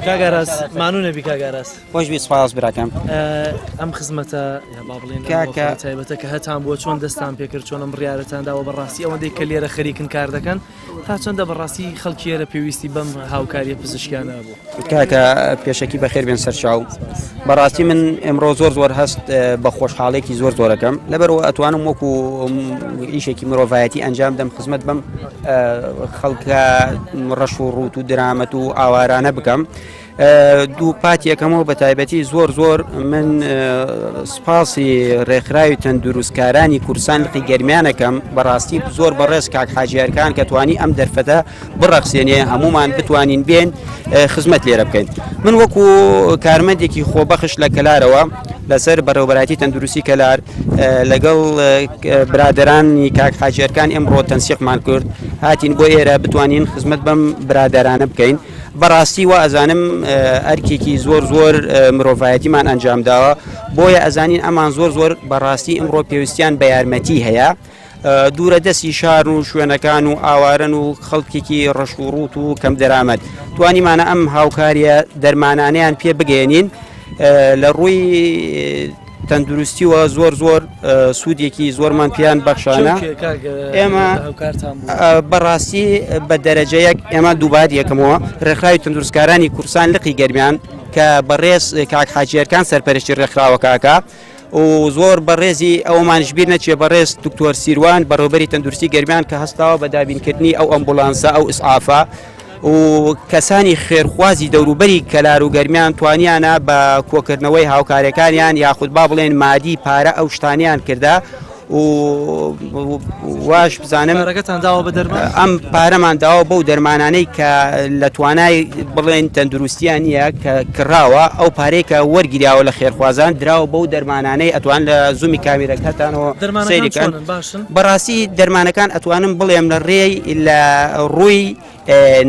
کاگاراس مانو نەبی کاگاراس خۆش بی سپاس براکەم ئەم خزمەتە با بڵێن تایبەتە کە هەتان بۆ چۆن دەستان پێکرد چۆنم ڕیارەتانداوە بەڕاستی ئەوەندەی کە لێرە خەریکن کار دەکەن تا چەندە بەڕاستی خەڵکی ئێرە پێویستی بەم هاوکاریە پزیشکیانە بوو کاکە پێشەکی بەخێر بێن سەرچاو بەڕاستی من ئەمڕۆ زۆر هەست بە خۆشحاڵێکی زۆرەکەم لەبەرەوە ئەتوانم وەکو ئیشێکی مرۆڤایەتی ئەنجام دەم خزمەت بەم خەڵکە ڕەش و ڕوت و درامەت و ئاوارانە بکەم دوو پاتیەکەمەوە بە تایبەتی زۆر من سپاسی ڕێکخراوی تەندروستکارانی کورسان لقی گەرمیانەکەم بەڕاستی زۆر بەڕێز کاک حاجیارکان کە توانی ئەم دەرفەتە بڕەخسێنێ هەمومان بتوانین بێن خزمەت لێرە بکەین من وەکو کارمەندێکی خۆبەخش لە کەلارەوە لەسەر بەڕێوەبەرایەتی تەندروستی کەلار لەگەڵ برادرانی کاک حاجیارکان ئەمڕۆ تەنسیقمان کرد هاتین بۆ ئێرە بتوانین خزمەت بەم برادرانە بکەین بەڕاستی وە ئەزانم ئەرکێکی زۆر مرۆڤایەتیمان ئەنجام داوە بۆیە ئەزانین ئەمان زۆر بەڕاستی ئەمڕۆ پێویستیان بە یارمەتی هەیە دوورە دەستی شار و شوێنەکان و ئاوارن و خەڵکێکی ڕەش و ڕوت و کەم دەرامەت توانیمانە ئەم هاوکاریە دەرمانانەیان پێ بگەێنین لە ڕووی تەندروستیوە زۆر سوودێکی زۆرمان پیان بەخشانە ئێمە بەڕاستی بە دەرەجەیەک ئێمە دووبار یەکەمەوە ڕێکخراوی تەندروستکارانی کورسان لقی گەرمیان کە بەڕێز کاک حاجیارکان سەرپەرشتی ڕێکخراوە کاکە و زۆر بەڕێزی ئەومانش بیر نەچێ بەڕێز دکتۆر سیروان بەڕێوەبەری تەندروستی گەرمیان کە هەستاوە بە دابینکردنی ئەو ئەمبولانسە ئەو ئیسعافە و کەسانی خێرخوازی دەوروبەری کەلار و گەرمیان توانیانە بە کۆکردنەوەی هاوکارەکانیان یاخود با بڵێن مادی پارە ئەو شتانیان کردا و واش بزانم ئەم پارەمان داوە بەو دەرمانانەی کە لە توانای بڵێن تەندروستیان نییە کە کراوە ئەو پارێکە وەرگیراوە لە خێرخوازان دراوە بەو دەرمانانەی ئەتوان لە زوومی کامێرەکەتانەوە سەیرەکان بەڕاستی دەرمانەکان ئەتوانم بڵێم لە ڕێی لە ڕووی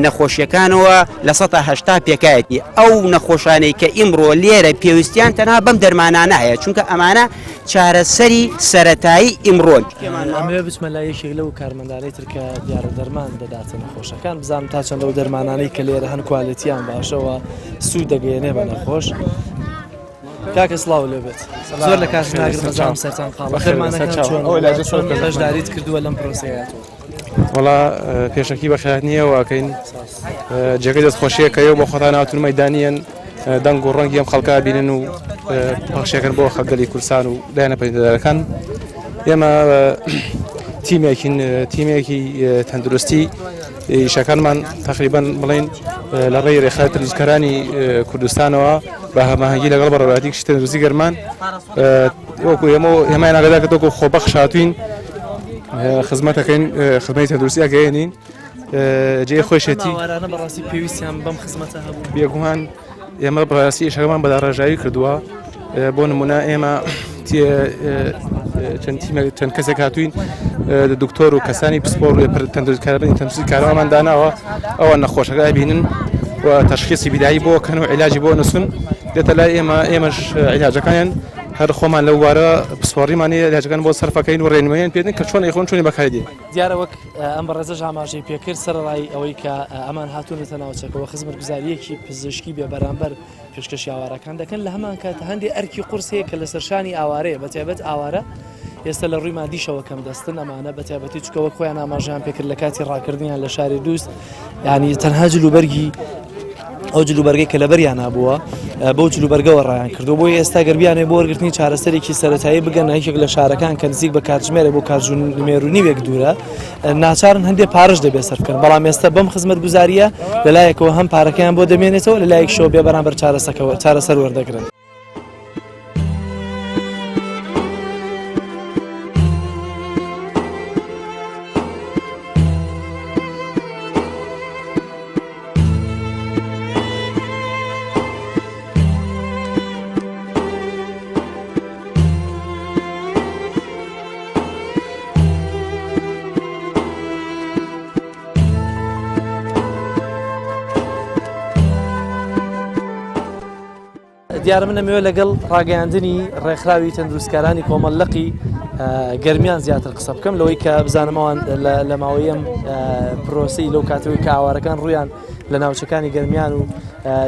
نەخۆشیەکانەوە لە 1970 پێکایەتی ئەو نەخۆشانەی کە ئیمڕۆ لێرە پێویستیان تەنها بەم دەرمانانە هەیە چونکە ئەمانە چارەسەری سەرەتایی ئیمڕۆن ئەمێ بچمە لای یەکێک لەو کارمەندانەی ترکە دیارە دەرمان دەداتە نەخۆشەکان بزانم تا چەند لەو دەرمانانەی کە لێرە هەن کوالیتیان باشەوە سوود دەگەیەنێ بە نەخۆش کاکە سڵاو لێبێت زۆر لە کاش ناگرم مەزام سەرتان قاڵە خێرمانەکان چۆن بەشداریت کردووە لەم پرۆسەیەتەوە وڵا پێشەکی بەخات نییە واکەین جێگەی دەستخۆشیە کە ئێوە بۆ خۆتان ناوتون مەدانیان دەنگ و ڕەنگی ئەم خەڵکا بینن و پەخشێکن بۆ خەگەلی کورسان و لایەنە پەیدەدارەکان ئێمە تیمێکی تەندروستی ئیشەکانمان تقریبان بڵێن لە ڕێی ڕێکخراوی تەندروستکارانی کوردستانەوە بە هەماهەنگی لەگەڵ بەڕێوەبەری گشتی تەندروستی گەرمان وەکو ئێمەیان ئاگادار کردووە خۆبەخش هاتوین خزمەتەکەین خزمەتی تەندروستی ئەگەیەنین جێ خۆشێتی بەڕاستی پێویستیان بەم خزمەتە هەبوو بێگومان ئێمە بەڕاستی ئیشەکەمان بەداڕێژاوی کردووە بۆ نمونە ئێمە چەند کەسێک هاتوین دکتۆر و کەسانی پسپۆر و تەندروستی کارەوەمان داناوە ئەوە نەخۆشەکە بینن و تەشخیصی بیدایی بۆ کەن و عیلاجی بۆ نووسن دێتە لای ئێمەش عیلاجەکانیان هەر خۆمان لەو وارە پسپۆڕیمانێ عیلاجەکان بۆ سەرفەکەین و ڕێنماییان پێدن کە چۆن ئەیخۆن چۆنی بەکاردێ دیارە وەک ئەم بەڕێزە ئاماژەی پێکرد سەرڕای ئەوەی کە ئەمان هاتوونەتە ناوچەکەەوە خزمەتگوزاریەکی پزیشکی بێ بەرامبەر پێشکەشی ئاوارەکان دەکەن لە هەمان کاتە هەندێک ئەرکی قورس هەیە کە لە سەرشانی ئاوارەیە بەتایبەت ئاوارە ئێستا لە ڕووی مادیشەوە کەم دەستن ئەمانە بەتایبەتی چکەوە خۆیان ئاماژیان پێکرد لە کاتی ڕاکردنیان لە شاری دووست یعنی تەنها جلوبەرگی ئەو جلوبەرگەی کە لەبەریان نبووە بەو جلوبەرگەوە ڕایان کردو بۆی ئێستا گەربیانێ بۆ وەرگرتنی چارەسەرێکی سەرەتایی بگەن یەکێک لە شارەکان کە نزیک بە کاتژمێرە بۆ کاتژمێرونیوێک دوورە ناچارن هەندێک پارەش دەبێت سەرکردن بەڵام ئێستا بەم خزمەتگوزاریە لەلایەکەوە هەم پارەکەیان بۆ دەمێنێتەوە لەلایەک شەوە بێ بەرامبەر چارەسەر وەردەگرن. دیارە من ئەمەوێت لەگەڵ ڕاگەیاندنی ڕێکخراوی تەندروستکارانی کۆمەڵلقی گەرمیان زیاتر قسە بکەم لەوەی کە بزانمەوان لە ماوەی ئەم پرۆسی لەو کاتەوەی کە ئاوارەکان ڕویان لە ناوچەکانی گەرمیان و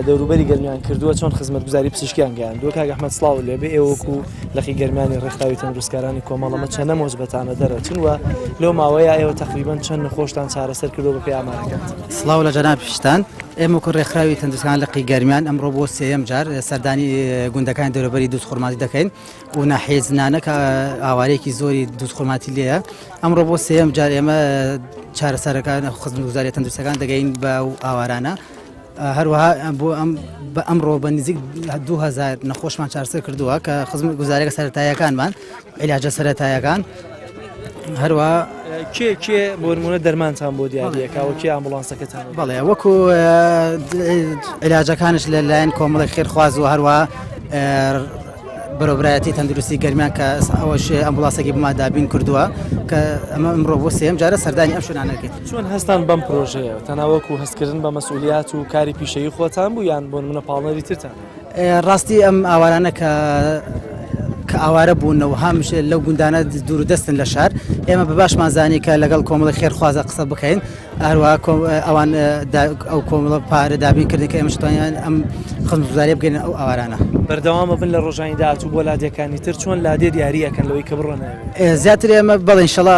دەوروبەری گەرمیان کردووە چۆن خزمەتگوزاری پزیشکیان گەیاندووە. کاک ئەحمەد سڵاو لێبێ ئێوەکو لەخی گەرمیانی ڕێکخراوی تەندروستکارانی کۆمەڵەمە چەندە مۆزبەتانە دەرەچن وە لەو ماوەیە ئێوە تقریبان چەند نەخۆشتان چارەسەر کردو بەپێی ئامارەکان. سڵاو لە جەناب پیشتان ئێمە کو ڕێکخراوی تەندروستکاران لەقی گەرمیان ئەمڕۆ بۆ سێەم جار سەردانی گوندەکان دەوروبەری دووسخورماتی دەکەین و ناحێزنانە کە ئاوارەیەکی زۆری دووسخورماتی لێیە. ئەمڕۆ بۆ سێەم جار ئێمە چارەسەرەکان خزمەتگوزاری تەندروستەکان دەگەین بە ئاوارانە. هەروەها بە ئەمڕۆ بە نزیک 2000 نەخۆشمان چارەسەر کردووە کە خزمەتگوزاریەکە سەرەتاییەکانمان عیلاجە سەرەتاییەکان. هەروە کێ بۆ نمونە دەرمانتان بۆ دیاریەکەوە کێ ئامبولانسەکەتان؟ بەڵێ وەکو عیلاجەکانش لەلایەن کۆمەڵی خێرخواز و هەروە بەرەبرایەتی تەندروستی گەرمیان کە ئەوەش ئەمبولانسێکی بما دابین کردووە کە ئەمە ئەمڕۆ بۆ سێم جارە سەردانی ئەم شوێنانەکەیت. چۆن هەستان بەم پرۆژەیە تەناوەکو هەستکردن بە مەسئولیات و کاری پیشەیی خۆتان بوو یان بۆ نمونە پاڵنەری ترتان؟ ڕاستی ئەم ئاوارانە کە ئاوارە بوونەوە هەمیش لەو گوندانە دوور دەستن لە شار ئێمە بەباشمان زانی کە لەگەڵ کۆمەڵی خێرخوازە قسە بکەین هەروە ئەوان ئەو کۆمەڵە پارە دابینکردن کە ئێمە توانیان ئەم خزمەتگوزاریە بگەین ئەو ئاوارانە. بەردەوامە بن لە ڕۆژانی داهاتوو بۆ لادیەکانی تر چۆن لادێ دیاریەکەن لەوەی کە بڕۆنەوێت؟ زیاتر ئێمە بەڵێ ئینشەڵا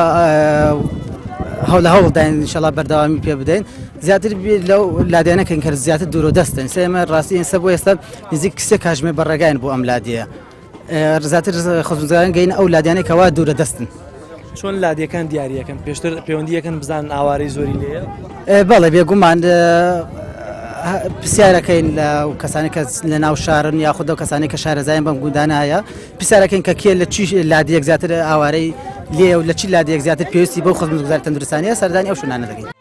هەوڵداین ئینشەڵا بەردەوامی پێ بدەین زیاتر لەو لادیانەکەن کە زیاتر دوور دەستن ئێمە ڕاستی ئێستا بۆ ئێستا نزیک کسێ کاژمێ بەڕێگاین بۆ ئەم لادیە زیاتر خزمەتگوزاران گەین ئەو لادیانەی کەوا دوورە دەستن. چۆن لادیەکان دیاریەکەن پێشتر پەیوەندیەکەن بزانن ئاوارەی زۆری لێیە؟ بەڵێ بێگومان پرسیارەکەین لە کەسانی کە لە ناو شارن یاخودە و کەسانی کە شارەزایان بەم گوندانە هەیە پرسیارەکەین کە کێ لە چی لادیەک زیاتر ئاوارەی لێ و لە چی لادیەک زیاتر پێویستی بەو خزمەتگوزاری تەندروستانیە سەردانی ئەو شوێنانە دەگەین.